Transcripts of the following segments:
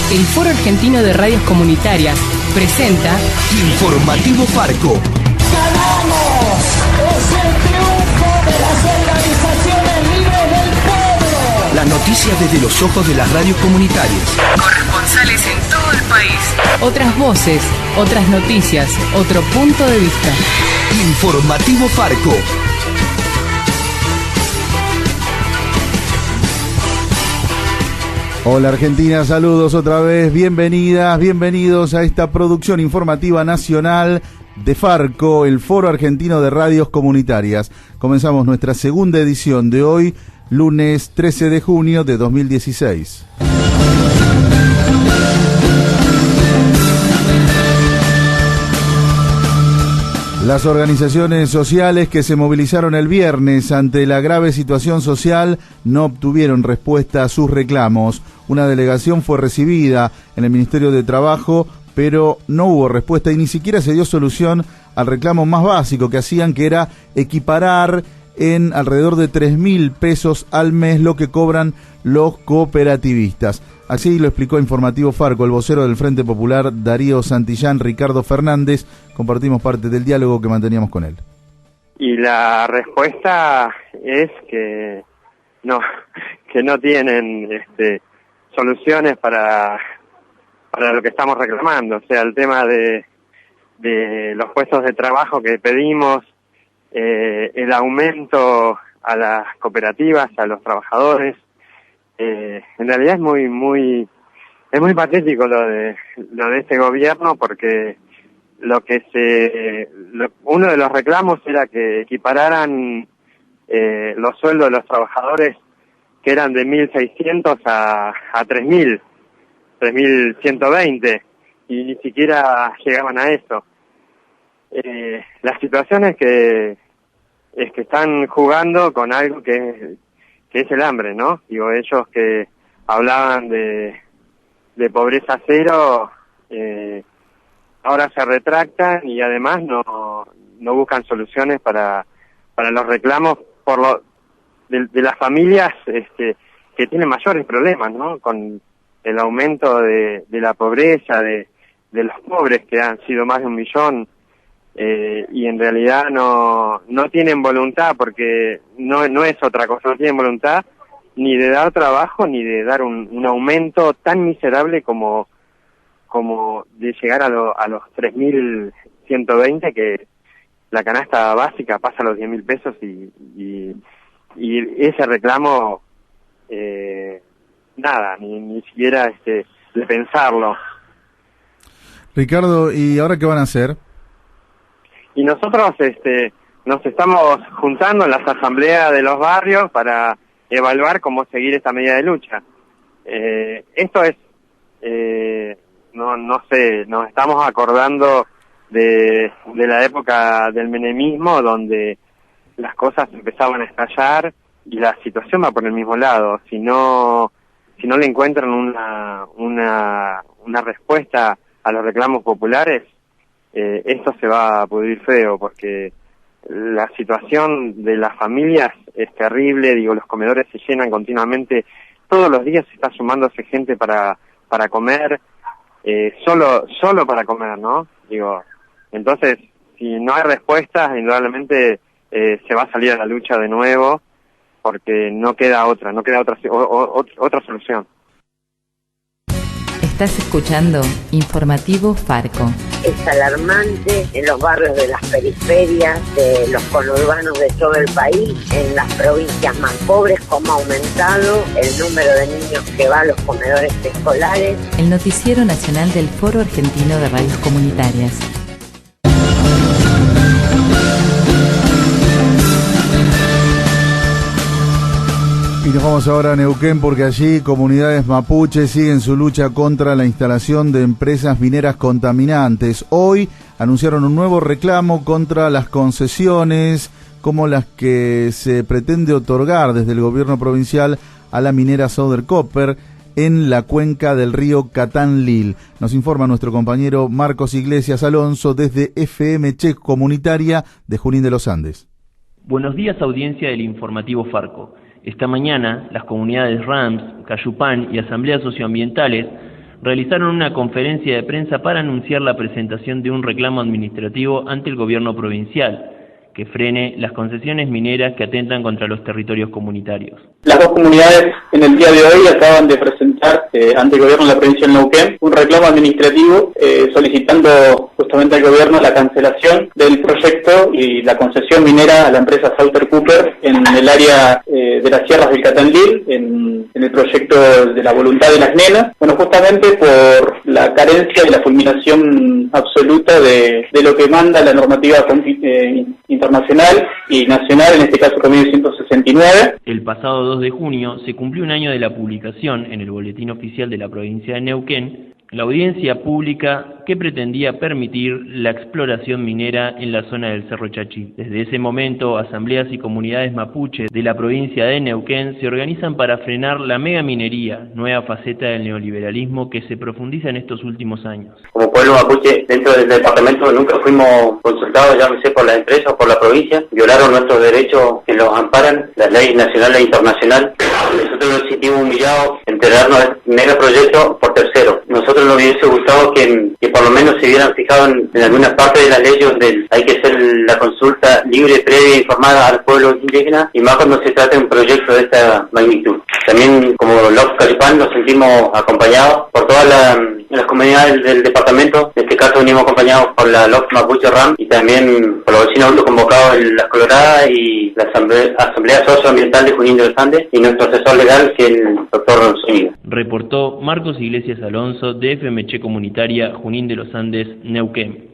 El Foro Argentino de Radios Comunitarias presenta Informativo Farco. ¡Ganamos! ¡Es el triunfo de las organizaciones libres del pueblo! La noticia desde los ojos de las radios comunitarias. corresponsales en todo el país. Otras voces, otras noticias, otro punto de vista. Informativo Farco. Hola Argentina, saludos otra vez, bienvenidas, bienvenidos a esta producción informativa nacional de Farco, el Foro Argentino de Radios Comunitarias. Comenzamos nuestra segunda edición de hoy, lunes 13 de junio de 2016. Las organizaciones sociales que se movilizaron el viernes ante la grave situación social no obtuvieron respuesta a sus reclamos. Una delegación fue recibida en el Ministerio de Trabajo, pero no hubo respuesta y ni siquiera se dio solución al reclamo más básico que hacían, que era equiparar en alrededor de 3.000 pesos al mes lo que cobran los cooperativistas. Así lo explicó Informativo Farco el vocero del Frente Popular, Darío Santillán Ricardo Fernández. Compartimos parte del diálogo que manteníamos con él. Y la respuesta es que no tienen soluciones para lo que estamos reclamando. O sea, el tema de los puestos de trabajo que pedimos, el aumento a las cooperativas, a los trabajadores. En realidad es muy patético lo de este gobierno, porque uno de los reclamos era que equipararan los sueldos de los trabajadores, que eran de 1.600 a 3.120, y ni siquiera llegaban a eso. La situación es que están jugando con algo que es el hambre, ¿no? Digo, ellos que hablaban de pobreza cero, ahora se retractan y además no buscan soluciones para los reclamos de las familias que tienen mayores problemas, ¿no? Con el aumento de la pobreza, de los pobres, que han sido más de 1 millón, y en realidad no tienen voluntad, porque no es otra cosa, no tienen voluntad ni de dar trabajo ni de dar un aumento tan miserable como de llegar a los 3.120, que la canasta básica pasa a los 10.000 pesos, y ese reclamo ni siquiera de pensarlo. Ricardo, ¿y ahora qué van a hacer? Y nosotros nos estamos juntando en las asambleas de los barrios para evaluar cómo seguir esta medida de lucha. Esto es, no sé, nos estamos acordando de la época del menemismo, donde las cosas empezaban a estallar y la situación va por el mismo lado. Si no le encuentran una respuesta a los reclamos populares, esto se va a pudrir feo, porque la situación de las familias es terrible. Digo, los comedores se llenan continuamente, todos los días está sumándose gente para comer, solo para comer, ¿no? Digo, entonces, si no hay respuestas, indudablemente se va a salir a la lucha de nuevo, porque no queda otra solución. Estás escuchando Informativo Farco. Es alarmante en los barrios de las periferias, de los conurbanos de todo el país, en las provincias más pobres, cómo ha aumentado el número de niños que va a los comedores escolares. El noticiero nacional del Foro Argentino de Radios Comunitarias. Y nos vamos ahora a Neuquén, porque allí comunidades mapuches siguen su lucha contra la instalación de empresas mineras contaminantes. Hoy anunciaron un nuevo reclamo contra las concesiones, como las que se pretende otorgar desde el gobierno provincial a la minera Southern Copper en la cuenca del río Catán-Lil. Nos informa nuestro compañero Marcos Iglesias Alonso desde FM Che Comunitaria de Junín de los Andes. Buenos días, audiencia del Informativo Farco. Esta mañana, las comunidades RAMS, Cayupán y asambleas socioambientales realizaron una conferencia de prensa para anunciar la presentación de un reclamo administrativo ante el gobierno provincial que frene las concesiones mineras que atentan contra los territorios comunitarios. Las dos comunidades en el día de hoy acaban de presentar ante el gobierno de la provincia de Neuquén un reclamo administrativo solicitando justamente al gobierno la cancelación del proyecto y la concesión minera a la empresa Sauter Cooper en el área de las sierras del Catandil, en el proyecto de la voluntad de las nenas, bueno, justamente por la carencia de la fulminación absoluta de lo que manda la normativa internacional y nacional, en este caso Convenio 169. El pasado 2 de junio se cumplió un año de la publicación en el Boletín Oficial de la provincia de Neuquén la audiencia pública que pretendía permitir la exploración minera en la zona del Cerro Chachí. Desde ese momento, asambleas y comunidades mapuche de la provincia de Neuquén se organizan para frenar la megaminería, nueva faceta del neoliberalismo que se profundiza en estos últimos años. Como pueblo mapuche, dentro del departamento nunca fuimos consultados, llámese por la empresa o por la provincia. Violaron nuestros derechos que los amparan, las leyes nacionales e internacionales. Nosotros nos sentimos humillados enterarnos de este megaproyecto por terceros. Nosotros nos hubiese gustado que por lo menos se hubieran fijado en algunas partes de la ley donde hay que hacer la consulta libre, previa e informada al pueblo indígena, y más cuando se trata de un proyecto de esta magnitud. También como LOC Calipán nos sentimos acompañados por todas las comunidades del departamento. En este caso venimos acompañados por la LOC Mapuche RAM y también por los vecinos autoconvocados en Las Coloradas y la Asamblea Socioambiental de Junín de los Andes y nuestro asesor legal, que es el doctor Zúñiga. Reportó Marcos Iglesias Alonso de FMC Comunitaria Junín de los Andes, Neuquén.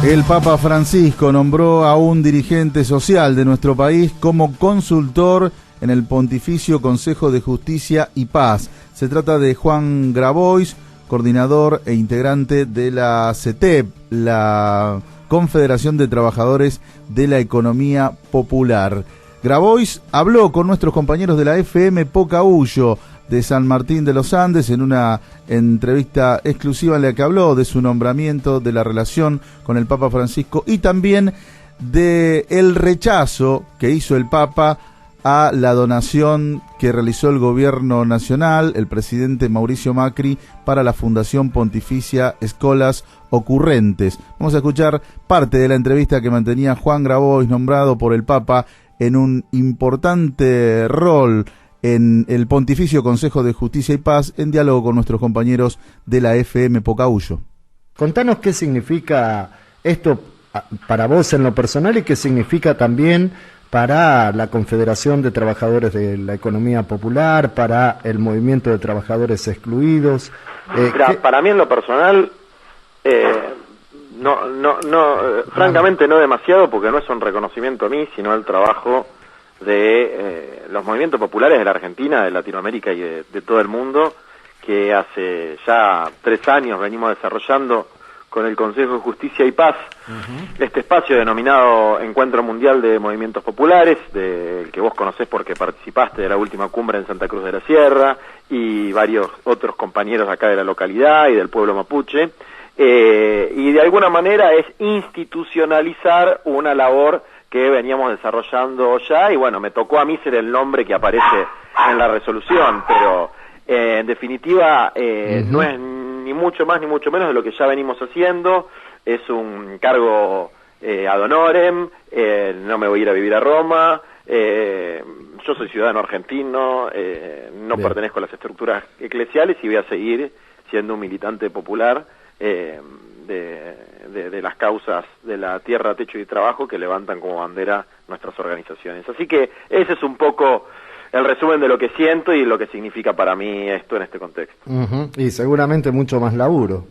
El Papa Francisco nombró a un dirigente social de nuestro país como consultor en el Pontificio Consejo de Justicia y Paz. Se trata de Juan Grabois, coordinador e integrante de la CETEP, la Confederación de Trabajadores de la Economía Popular. Grabois habló con nuestros compañeros de la FM Pocahuyo de San Martín de los Andes en una entrevista exclusiva en la que habló de su nombramiento, de la relación con el Papa Francisco y también de el rechazo que hizo el Papa a la donación que realizó el gobierno nacional, el presidente Mauricio Macri, para la Fundación Pontificia Escolas Ocurrentes. Vamos a escuchar parte de la entrevista que mantenía Juan Grabois, nombrado por el Papa en un importante rol en el Pontificio Consejo de Justicia y Paz, en diálogo con nuestros compañeros de la FM Pocahuyo. Contanos qué significa esto para vos en lo personal y qué significa también para la Confederación de Trabajadores de la Economía Popular, para el Movimiento de Trabajadores Excluidos. Para mí en lo personal, francamente no demasiado, porque no es un reconocimiento a mí, sino al trabajo de los movimientos populares de la Argentina, de Latinoamérica y de todo el mundo, que hace ya 3 años venimos desarrollando con el Consejo de Justicia y Paz, este espacio denominado Encuentro Mundial de Movimientos Populares, del que vos conocés porque participaste de la última cumbre en Santa Cruz de la Sierra, y varios otros compañeros acá de la localidad y del pueblo mapuche, y de alguna manera es institucionalizar una labor que veníamos desarrollando ya, y bueno, me tocó a mí ser el nombre que aparece en la resolución, pero en definitiva no es ni mucho más ni mucho menos de lo que ya venimos haciendo. Es un cargo ad honorem, no me voy a ir a vivir a Roma, yo soy ciudadano argentino, no pertenezco a las estructuras eclesiales y voy a seguir siendo un militante popular de las causas de la tierra, techo y trabajo que levantan como bandera nuestras organizaciones. Así que ese es un poco el resumen de lo que siento y lo que significa para mí esto en este contexto. Y seguramente mucho más laburo.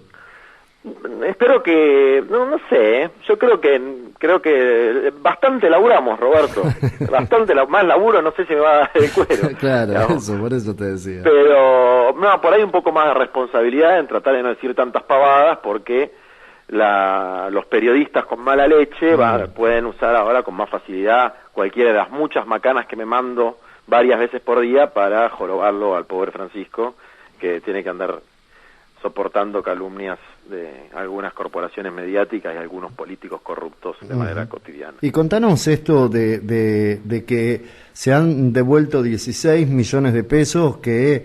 Espero que, no sé, yo creo que bastante laburamos, Roberto. Bastante más laburo, no sé si me va a dar el cuero. Claro, ¿no? Por eso te decía. Pero, no, por ahí un poco más de responsabilidad en tratar de no decir tantas pavadas, porque los periodistas con mala leche pueden usar ahora con más facilidad cualquiera de las muchas macanas que me mando varias veces por día para jorobarlo al pobre Francisco, que tiene que andar soportando calumnias de algunas corporaciones mediáticas y algunos políticos corruptos de manera cotidiana. Y contanos esto de que se han devuelto 16 millones de pesos que,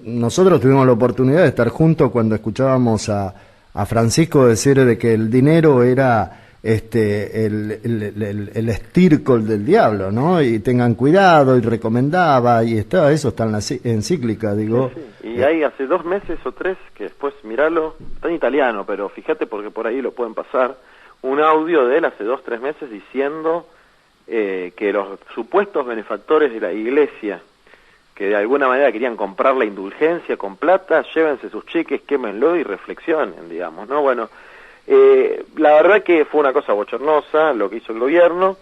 nosotros tuvimos la oportunidad de estar juntos cuando escuchábamos a Francisco decir de que el dinero era el estiércol del diablo, ¿no? Y tengan cuidado, y recomendaba, y eso está en la encíclica, digo. Sí. Y hay hace 2 meses o 3, que después miralo, está en italiano, pero fíjate porque por ahí lo pueden pasar, un audio de él hace 2-3 meses diciendo que los supuestos benefactores de la iglesia, que de alguna manera querían comprar la indulgencia con plata, llévense sus cheques, quémenlo y reflexionen, digamos, ¿no? Bueno, la verdad que fue una cosa bochornosa lo que hizo el gobierno.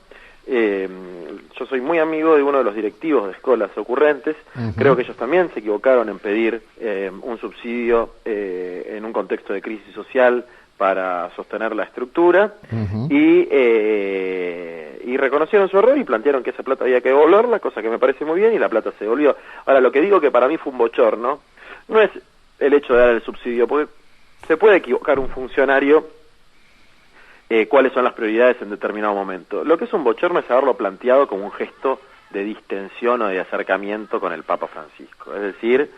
Yo soy muy amigo de uno de los directivos de escuelas ocurrentes. Creo que ellos también se equivocaron en pedir un subsidio en un contexto de crisis social para sostener la estructura, y reconocieron su error y plantearon que esa plata había que devolverla, cosa que me parece muy bien, y la plata se devolvió. Ahora, lo que digo que para mí fue un bochorno no es el hecho de dar el subsidio, porque se puede equivocar un funcionario cuáles son las prioridades en determinado momento. Lo que es un bochorno es haberlo planteado como un gesto de distensión o de acercamiento con el Papa Francisco. Es decir,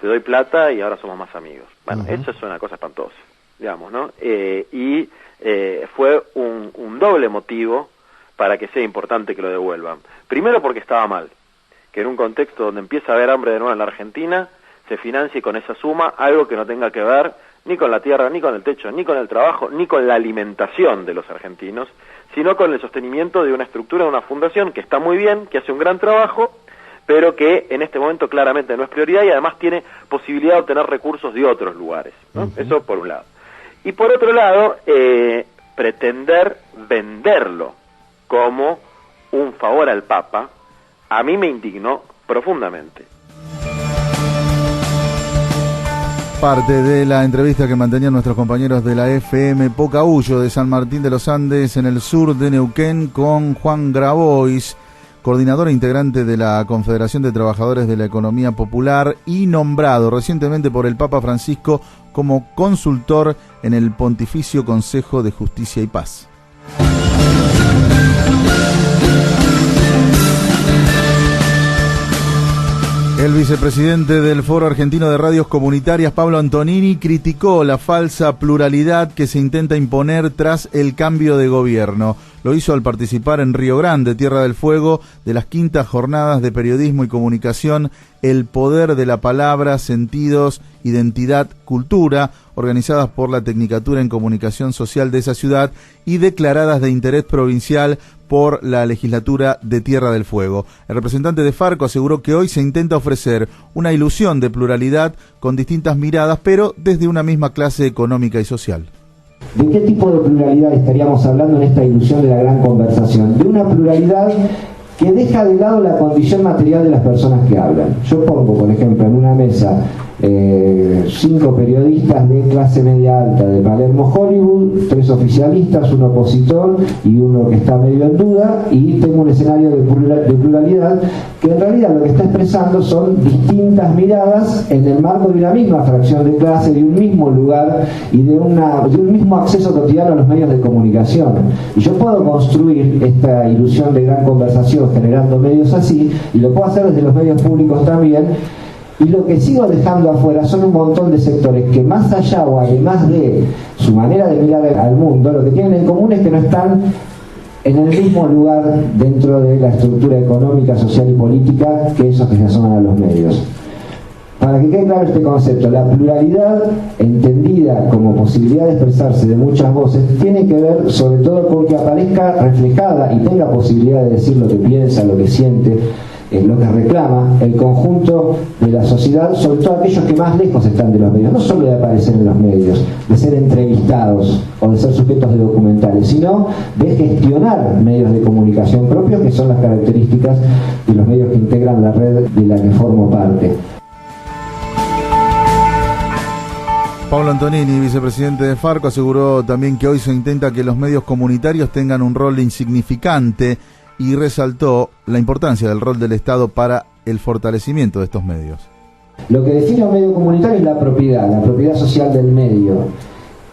te doy plata y ahora somos más amigos. Bueno, eso es una cosa espantosa, digamos, ¿no? Fue un doble motivo para que sea importante que lo devuelvan. Primero porque estaba mal, que en un contexto donde empieza a haber hambre de nuevo en la Argentina, se financie con esa suma algo que no tenga que ver ni con la tierra, ni con el techo, ni con el trabajo, ni con la alimentación de los argentinos, sino con el sostenimiento de una estructura, de una fundación que está muy bien, que hace un gran trabajo, pero que en este momento claramente no es prioridad y además tiene posibilidad de obtener recursos de otros lugares, ¿no? Eso por un lado. Y por otro lado, pretender venderlo como un favor al Papa, a mí me indignó profundamente. Parte de la entrevista que mantenían nuestros compañeros de la FM Pocahuyo de San Martín de los Andes en el sur de Neuquén con Juan Grabois, coordinador e integrante de la Confederación de Trabajadores de la Economía Popular y nombrado recientemente por el Papa Francisco como consultor en el Pontificio Consejo de Justicia y Paz. El vicepresidente del Foro Argentino de Radios Comunitarias, Pablo Antonini, criticó la falsa pluralidad que se intenta imponer tras el cambio de gobierno. Lo hizo al participar en Río Grande, Tierra del Fuego, de las 5ª Jornadas de Periodismo y Comunicación, El Poder de la Palabra, Sentidos, Identidad, Cultura, organizadas por la Tecnicatura en Comunicación Social de esa ciudad y declaradas de interés provincial por la legislatura de Tierra del Fuego. El representante de Farco aseguró que hoy se intenta ofrecer una ilusión de pluralidad con distintas miradas, pero desde una misma clase económica y social. ¿De qué tipo de pluralidad estaríamos hablando en esta ilusión de la gran conversación? De una pluralidad que deja de lado la condición material de las personas que hablan. Yo pongo, por ejemplo, en una mesa 5 periodistas de clase media alta de Palermo Hollywood, 3 oficialistas, 1 opositor y 1 que está medio en duda, y tengo un escenario de pluralidad que en realidad lo que está expresando son distintas miradas en el marco de una misma fracción de clase, de un mismo lugar y de un mismo acceso cotidiano a los medios de comunicación. Y yo puedo construir esta ilusión de gran conversación generando medios así, y lo puedo hacer desde los medios públicos también. Y lo que sigo dejando afuera son un montón de sectores que, más allá o además de su manera de mirar al mundo, lo que tienen en común es que no están en el mismo lugar dentro de la estructura económica, social y política que esos que se asoman a los medios. Para que quede claro este concepto, la pluralidad, entendida como posibilidad de expresarse de muchas voces, tiene que ver sobre todo con que aparezca reflejada y tenga posibilidad de decir lo que piensa, lo que siente, lo que reclama el conjunto de la sociedad, sobre todo aquellos que más lejos están de los medios, no solo de aparecer en los medios, de ser entrevistados o de ser sujetos de documentales, sino de gestionar medios de comunicación propios, que son las características de los medios que integran la red de la que formo parte. Pablo Antonini, vicepresidente de Farco, aseguró también que hoy se intenta que los medios comunitarios tengan un rol insignificante y resaltó la importancia del rol del Estado para el fortalecimiento de estos medios. Lo que define un medio comunitario es la propiedad social del medio.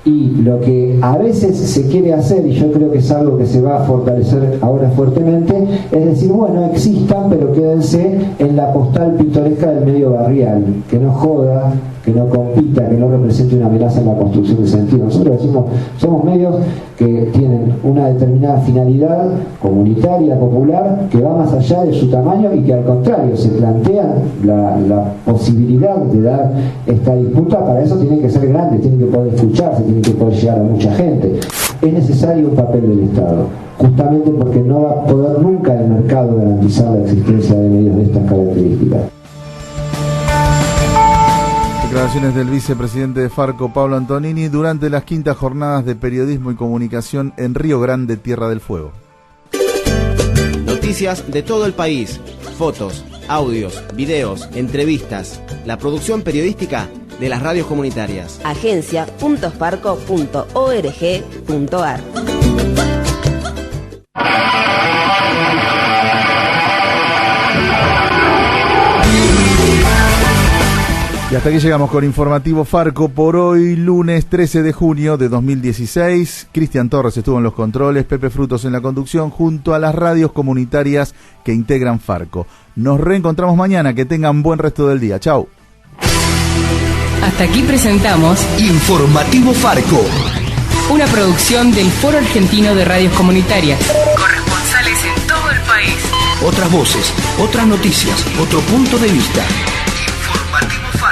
Y lo que a veces se quiere hacer, y yo creo que es algo que se va a fortalecer ahora fuertemente, es decir, bueno, existan, pero quédense en la postal pintoresca del medio barrial, que no joda, que no compita, que no represente una amenaza en la construcción de sentido. Nosotros decimos, somos medios que tienen una determinada finalidad comunitaria, popular, que va más allá de su tamaño y que al contrario se plantean la posibilidad de dar esta disputa. Para eso tienen que ser grandes, tienen que poder escucharse, tienen que poder llegar a mucha gente. Es necesario un papel del Estado, justamente porque no va a poder nunca el mercado garantizar la existencia de medios de estas características. Declaraciones del vicepresidente de Farco, Pablo Antonini, durante las quintas jornadas de periodismo y comunicación en Río Grande, Tierra del Fuego. Noticias de todo el país, fotos, audios, videos, entrevistas, la producción periodística de las radios comunitarias. agencia.farco.org.ar. Y hasta aquí llegamos con Informativo Farco por hoy, lunes 13 de junio de 2016. Cristian Torres estuvo en los controles, Pepe Frutos en la conducción, junto a las radios comunitarias que integran Farco. Nos reencontramos mañana, que tengan buen resto del día. Chau. Hasta aquí presentamos Informativo Farco, una producción del Foro Argentino de Radios Comunitarias. Corresponsales en todo el país. otras voces, otras noticias, otro punto de vista. Informativo Farco.